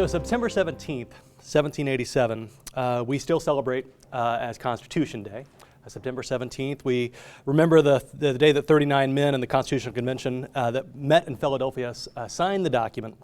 So September 17th, 1787, we still celebrate as Constitution Day. September 17th, we remember the day that 39 men in the Constitutional Convention that met in Philadelphia signed the document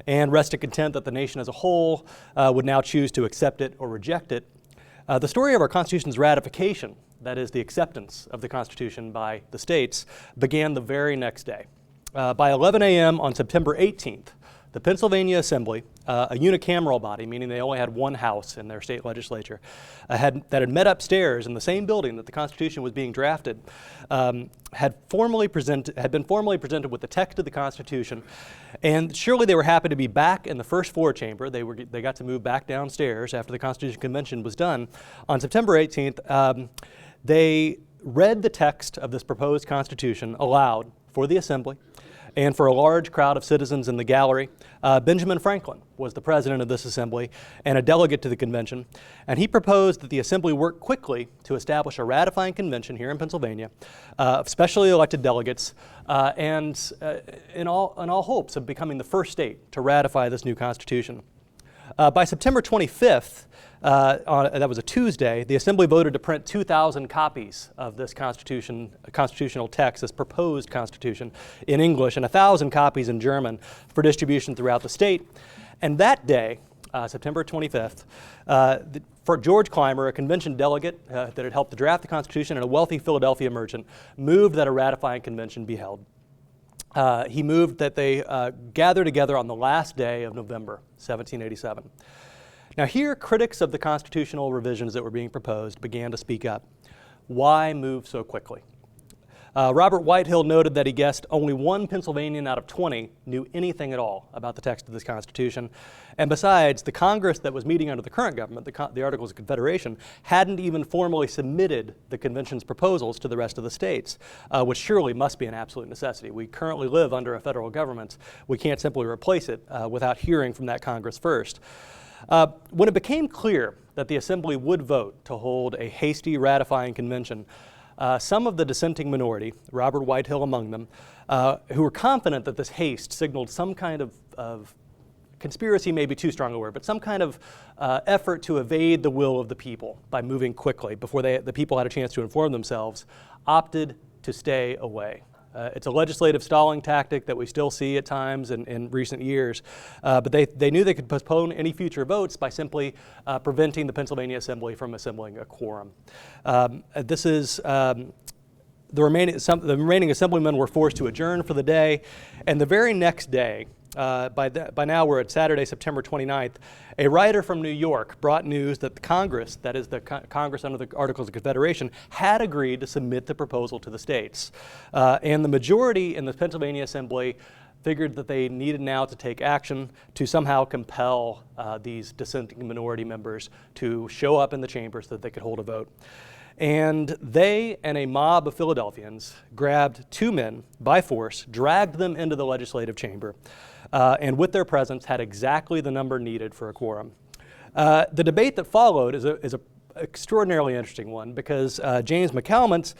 and rested content that the nation as a whole would now choose to accept it or reject it. The story of our Constitution's ratification, that is the acceptance of the Constitution by the states, began the very next day. By 11 a.m. on September 18th, the Pennsylvania Assembly, a unicameral body, meaning they only had one house in their state legislature, that had met upstairs in the same building that the Constitution was being drafted, had been formally presented with the text of the Constitution, and surely they were happy to be back in the first floor chamber. They got to move back downstairs after the Constitutional Convention was done. On September 18th, they read the text of this proposed Constitution aloud for the Assembly and for a large crowd of citizens in the gallery. Benjamin Franklin was the president of this assembly and a delegate to the convention, and he proposed that the assembly work quickly to establish a ratifying convention here in Pennsylvania of specially elected delegates and in all hopes of becoming the first state to ratify this new constitution. By September 25th, that was a Tuesday, the Assembly voted to print 2,000 copies of this constitutional text, this proposed Constitution, in English, and 1,000 copies in German for distribution throughout the state. And that day, September 25th, for George Clymer, a convention delegate that had helped to draft the Constitution and a wealthy Philadelphia merchant, moved that a ratifying convention be held. He moved that they gather together on the last day of November, 1787. Now here, critics of the constitutional revisions that were being proposed began to speak up. Why move so quickly? Robert Whitehill noted that he guessed only one Pennsylvanian out of 20 knew anything at all about the text of this Constitution. And besides, the Congress that was meeting under the current government, the Articles of Confederation, hadn't even formally submitted the convention's proposals to the rest of the states, which surely must be an absolute necessity. We currently live under a federal government. We can't simply replace it without hearing from that Congress first. When it became clear that the Assembly would vote to hold a hasty ratifying convention, some of the dissenting minority, Robert Whitehill among them, who were confident that this haste signaled some kind of conspiracy, may be too strong a word, but some kind of effort to evade the will of the people by moving quickly before the people had a chance to inform themselves, opted to stay away. It's a legislative stalling tactic that we still see at times in recent years, but they knew they could postpone any future votes by simply preventing the Pennsylvania Assembly from assembling a quorum. The remaining assemblymen were forced to adjourn for the day, and the very next day, by now we're at Saturday, September 29th, a writer from New York brought news that the Congress, that is the Congress under the Articles of Confederation, had agreed to submit the proposal to the states. And the majority in the Pennsylvania Assembly figured that they needed now to take action to somehow compel these dissenting minority members to show up in the chamber so that they could hold a vote. And they and a mob of Philadelphians grabbed two men by force, dragged them into the legislative chamber, and with their presence had exactly the number needed for a quorum. The debate that followed is an extraordinarily interesting one because James McCalmont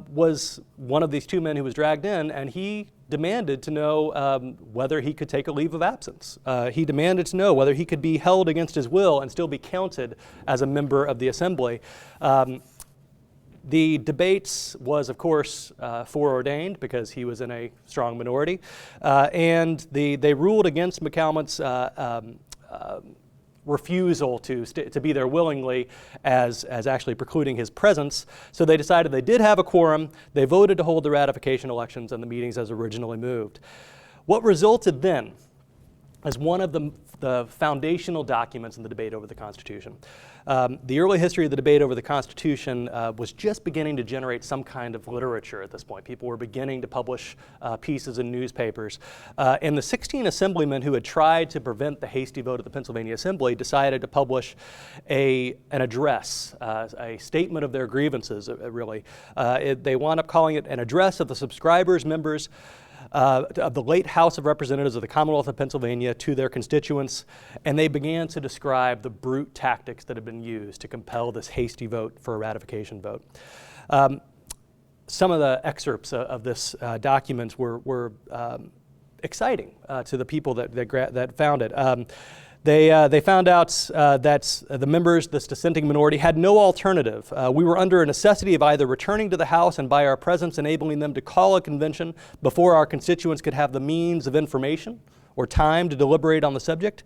was one of these two men who was dragged in, and he demanded to know whether he could take a leave of absence. He demanded to know whether he could be held against his will and still be counted as a member of the Assembly. The debates was, of course, foreordained because he was in a strong minority, and they ruled against McCalmont's refusal to be there willingly as actually precluding his presence. So they decided they did have a quorum. They voted to hold the ratification elections and the meetings as originally moved. What resulted then as one of the foundational documents in the debate over the Constitution. The early history of the debate over the Constitution was just beginning to generate some kind of literature at this point. People were beginning to publish pieces in newspapers. And the 16 assemblymen who had tried to prevent the hasty vote of the Pennsylvania Assembly decided to publish an address, a statement of their grievances, really. They wound up calling it an address of the subscribers, members, of the late House of Representatives of the Commonwealth of Pennsylvania to their constituents, and they began to describe the brute tactics that had been used to compel this hasty vote for a ratification vote. Some of the excerpts of this document were exciting to the people that found it. They found out that the members, this dissenting minority, had no alternative. We were under a necessity of either returning to the House and by our presence enabling them to call a convention before our constituents could have the means of information or time to deliberate on the subject,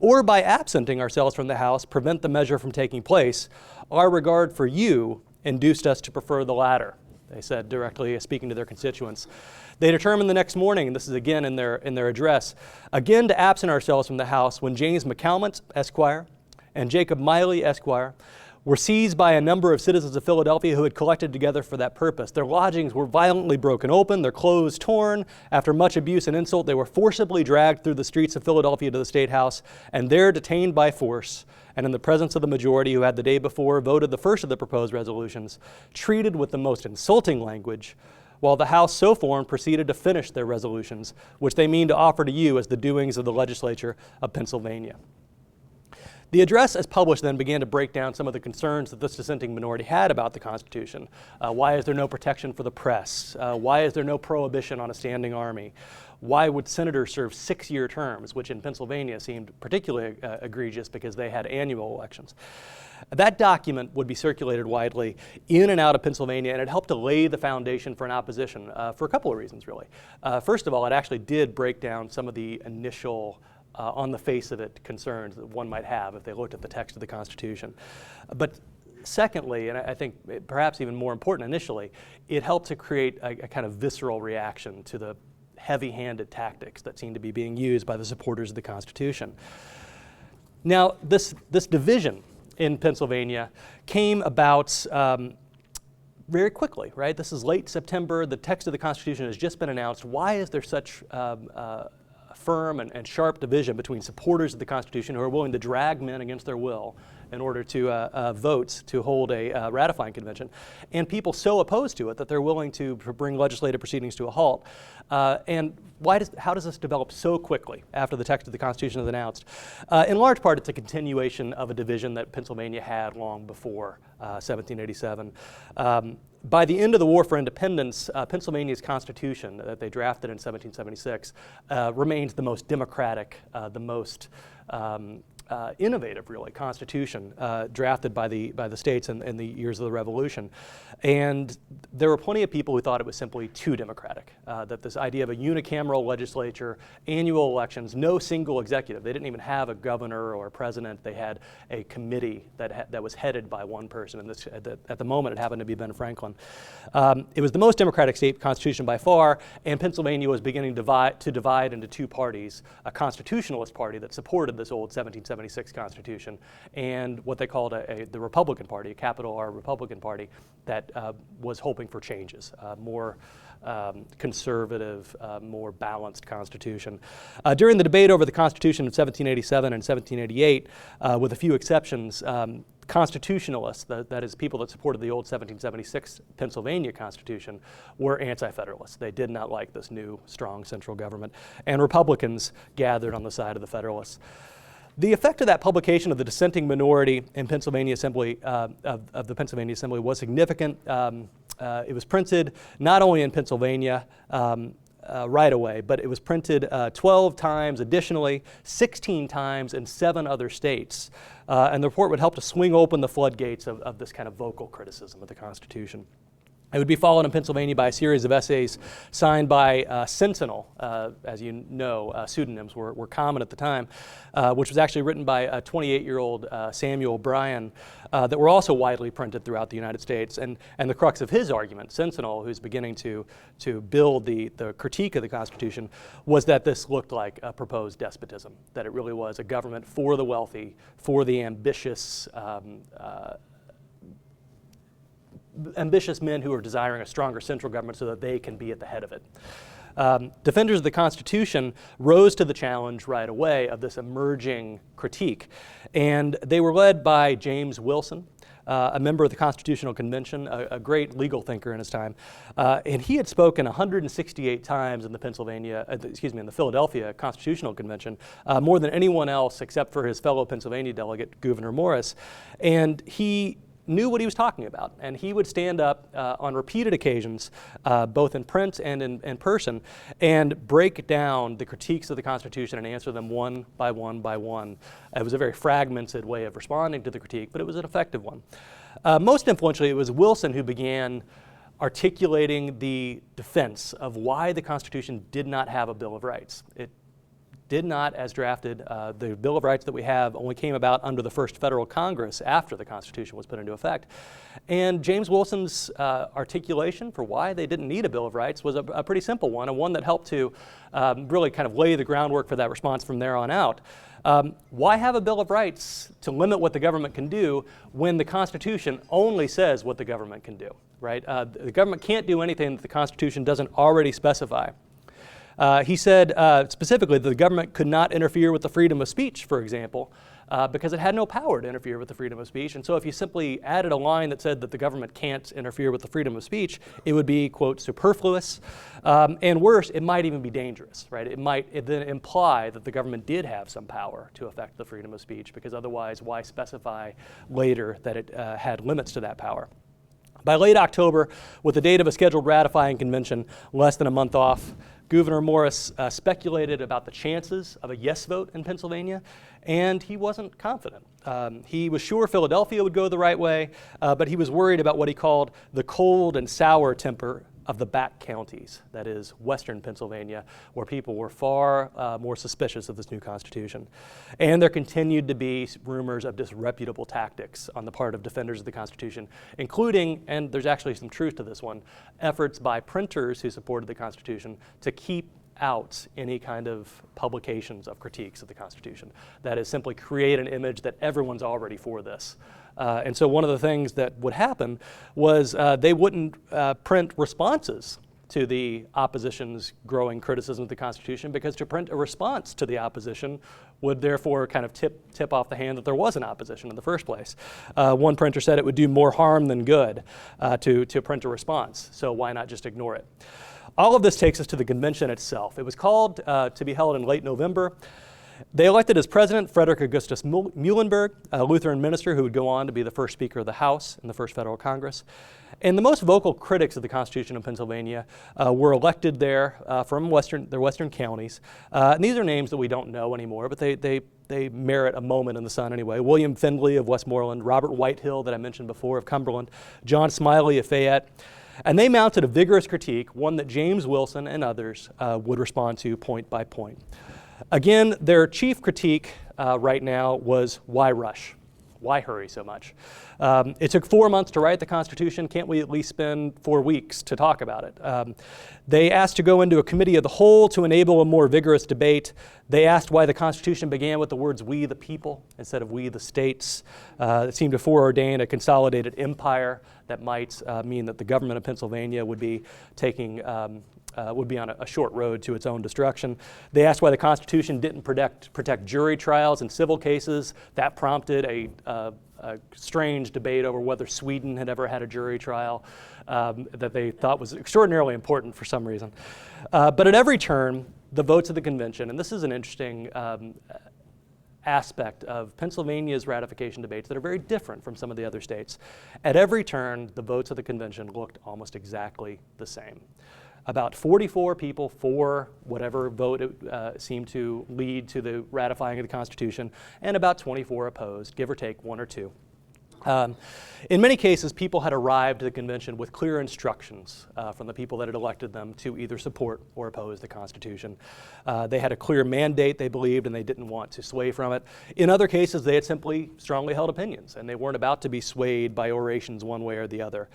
or by absenting ourselves from the House, prevent the measure from taking place. Our regard for you induced us to prefer the latter, they said, directly speaking to their constituents. They determined the next morning, and this is again in their address, again to absent ourselves from the House when James McCalmont, Esquire, and Jacob Miley, Esquire, were seized by a number of citizens of Philadelphia who had collected together for that purpose. Their lodgings were violently broken open, their clothes torn. After much abuse and insult, they were forcibly dragged through the streets of Philadelphia to the State House, and there detained by force, and in the presence of the majority who had the day before voted the first of the proposed resolutions, treated with the most insulting language, while the House so formed proceeded to finish their resolutions, which they mean to offer to you as the doings of the legislature of Pennsylvania. The address as published then began to break down some of the concerns that this dissenting minority had about the Constitution. Why is there no protection for the press? Why is there no prohibition on a standing army? Why would senators serve 6-year terms, which in Pennsylvania seemed particularly egregious because they had annual elections? That document would be circulated widely in and out of Pennsylvania, and it helped to lay the foundation for an opposition for a couple of reasons, really. First of all, it actually did break down some of the initial, on the face of it, concerns that one might have if they looked at the text of the Constitution. But secondly, and I think perhaps even more important initially, it helped to create a kind of visceral reaction to the heavy-handed tactics that seemed to be being used by the supporters of the Constitution. Now, this division in Pennsylvania came about very quickly, right? This is late September. The text of the Constitution has just been announced. Why is there such firm and sharp division between supporters of the Constitution who are willing to drag men against their will in order to vote to hold a ratifying convention, and people so opposed to it that they're willing to bring legislative proceedings to a halt? And how does this develop so quickly after the text of the Constitution is announced? In large part, it's a continuation of a division that Pennsylvania had long before 1787. By the end of the War for Independence, Pennsylvania's Constitution that they drafted in 1776 remains the most democratic, the most innovative, really, constitution drafted by the states in the years of the Revolution. And there were plenty of people who thought it was simply too democratic, that this idea of a unicameral legislature, annual elections, no single executive. They didn't even have a governor or a president. They had a committee that was headed by one person. And this, at the moment, it happened to be Ben Franklin. It was the most democratic state constitution by far, and Pennsylvania was beginning to divide into two parties, a constitutionalist party that supported this old 1776 Constitution, and what they called the Republican Party, a capital R Republican Party, that was hoping for changes, more conservative, more balanced constitution. During the debate over the Constitution of 1787 and 1788, with a few exceptions, constitutionalists, that is people that supported the old 1776 Pennsylvania Constitution, were anti-federalists. They did not like this new, strong central government, and Republicans gathered on the side of the Federalists. The effect of that publication of the dissenting minority in Pennsylvania Assembly, of the Pennsylvania Assembly, was significant. It was printed not only in Pennsylvania right away, but it was printed 12 times additionally, 16 times in 7 other states. And the report would help to swing open the floodgates of this kind of vocal criticism of the Constitution. It would be followed in Pennsylvania by a series of essays signed by Sentinel. As you know, pseudonyms were common at the time, which was actually written by a 28-year-old Samuel Bryan, that were also widely printed throughout the United States. And the crux of his argument, Sentinel, who's beginning to build the critique of the Constitution, was that this looked like a proposed despotism, that it really was a government for the wealthy, for the ambitious men who are desiring a stronger central government so that they can be at the head of it. Defenders of the Constitution rose to the challenge right away of this emerging critique, and they were led by James Wilson, a member of the Constitutional Convention, a great legal thinker in his time, and he had spoken 168 times in the Philadelphia Constitutional Convention, more than anyone else except for his fellow Pennsylvania delegate, Gouverneur Morris, and he knew what he was talking about, and he would stand up on repeated occasions, both in print and in person, and break down the critiques of the Constitution and answer them one by one by one. It was a very fragmented way of responding to the critique, but it was an effective one. Most influentially, it was Wilson who began articulating the defense of why the Constitution did not have a Bill of Rights. It did not, as drafted. The Bill of Rights that we have only came about under the first federal Congress after the Constitution was put into effect. And James Wilson's articulation for why they didn't need a Bill of Rights was a pretty simple one, and one that helped to really kind of lay the groundwork for that response from there on out. Why have a Bill of Rights to limit what the government can do when the Constitution only says what the government can do, right? The government can't do anything that the Constitution doesn't already specify. He said specifically that the government could not interfere with the freedom of speech, for example, because it had no power to interfere with the freedom of speech. And so if you simply added a line that said that the government can't interfere with the freedom of speech, it would be, quote, superfluous. And worse, it might even be dangerous, right? It might then imply that the government did have some power to affect the freedom of speech, because otherwise, why specify later that it had limits to that power? By late October, with the date of a scheduled ratifying convention less than a month off, Gouverneur Morris speculated about the chances of a yes vote in Pennsylvania, and he wasn't confident. He was sure Philadelphia would go the right way, but he was worried about what he called the cold and sour temper of the back counties, that is, western Pennsylvania, where people were far more suspicious of this new Constitution. And there continued to be rumors of disreputable tactics on the part of defenders of the Constitution, including, and there's actually some truth to this one, efforts by printers who supported the Constitution to keep out any kind of publications of critiques of the Constitution. That is, simply create an image that everyone's already for this. And so one of the things that would happen was they wouldn't print responses to the opposition's growing criticism of the Constitution, because to print a response to the opposition would therefore kind of tip off the hand that there was an opposition in the first place. One printer said it would do more harm than good to print a response, so why not just ignore it? All of this takes us to the convention itself. It was called to be held in late November. They elected as president Frederick Augustus Muhlenberg, a Lutheran minister who would go on to be the first Speaker of the House in the first Federal Congress. And the most vocal critics of the Constitution of Pennsylvania were elected there from their western counties. And these are names that we don't know anymore, but they merit a moment in the sun anyway. William Findley of Westmoreland, Robert Whitehill that I mentioned before of Cumberland, John Smiley of Fayette. And they mounted a vigorous critique, one that James Wilson and others would respond to point by point. Again, their chief critique right now was, why rush? Why hurry so much? It took 4 months to write the Constitution. Can't we at least spend 4 weeks to talk about it? They asked to go into a committee of the whole to enable a more vigorous debate. They asked why the Constitution began with the words "we the people" instead of "we the states." It seemed to foreordain a consolidated empire that might mean that the government of Pennsylvania would be taking would be on a short road to its own destruction. They asked why the Constitution didn't protect jury trials in civil cases. That prompted a strange debate over whether Sweden had ever had a jury trial that they thought was extraordinarily important for some reason. But at every turn, the votes of the convention, and this is an interesting aspect of Pennsylvania's ratification debates that are very different from some of the other states. At every turn, the votes of the convention looked almost exactly the same. About 44 people for whatever vote seemed to lead to the ratifying of the Constitution, and about 24 opposed, give or take 1 or 2. In many cases, people had arrived at the convention with clear instructions from the people that had elected them to either support or oppose the Constitution. They had a clear mandate, they believed, and they didn't want to sway from it. In other cases, they had simply strongly held opinions, and they weren't about to be swayed by orations one way or the other.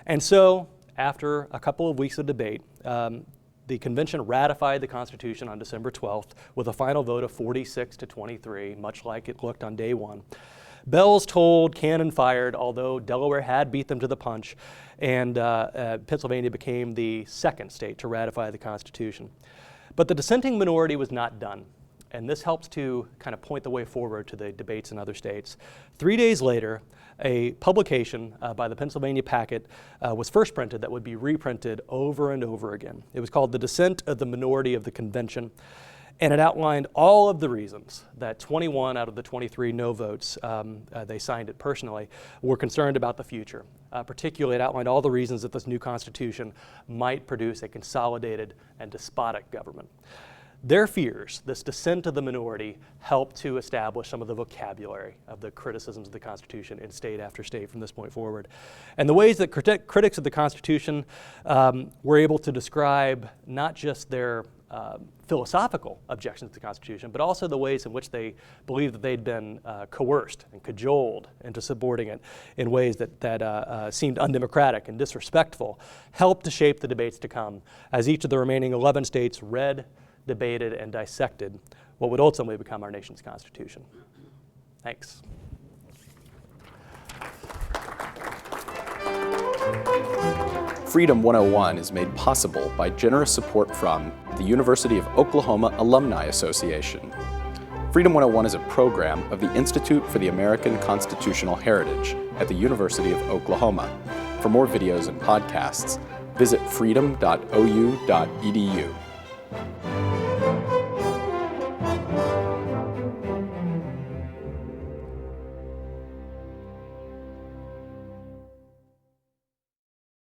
And so, after a couple of weeks of debate, the convention ratified the Constitution on December 12th with a final vote of 46 to 23, much like it looked on day one. Bells tolled, cannon fired, although Delaware had beat them to the punch, and Pennsylvania became the second state to ratify the Constitution. But the dissenting minority was not done, and this helps to kind of point the way forward to the debates in other states. 3 days later, a publication by the Pennsylvania Packet was first printed that would be reprinted over and over again. It was called The Dissent of the Minority of the Convention. And it outlined all of the reasons that 21 out of the 23 no votes, they signed it personally, were concerned about the future. Particularly, it outlined all the reasons that this new Constitution might produce a consolidated and despotic government. Their fears, this dissent of the minority, helped to establish some of the vocabulary of the criticisms of the Constitution in state after state from this point forward. And the ways that critics of the Constitution were able to describe not just their philosophical objections to the Constitution, but also the ways in which they believed that they'd been coerced and cajoled into supporting it in ways that seemed undemocratic and disrespectful, helped to shape the debates to come as each of the remaining 11 states read, debated, and dissected what would ultimately become our nation's Constitution. Thanks. Freedom 101 is made possible by generous support from the University of Oklahoma Alumni Association. Freedom 101 is a program of the Institute for the American Constitutional Heritage at the University of Oklahoma. For more videos and podcasts, visit freedom.ou.edu.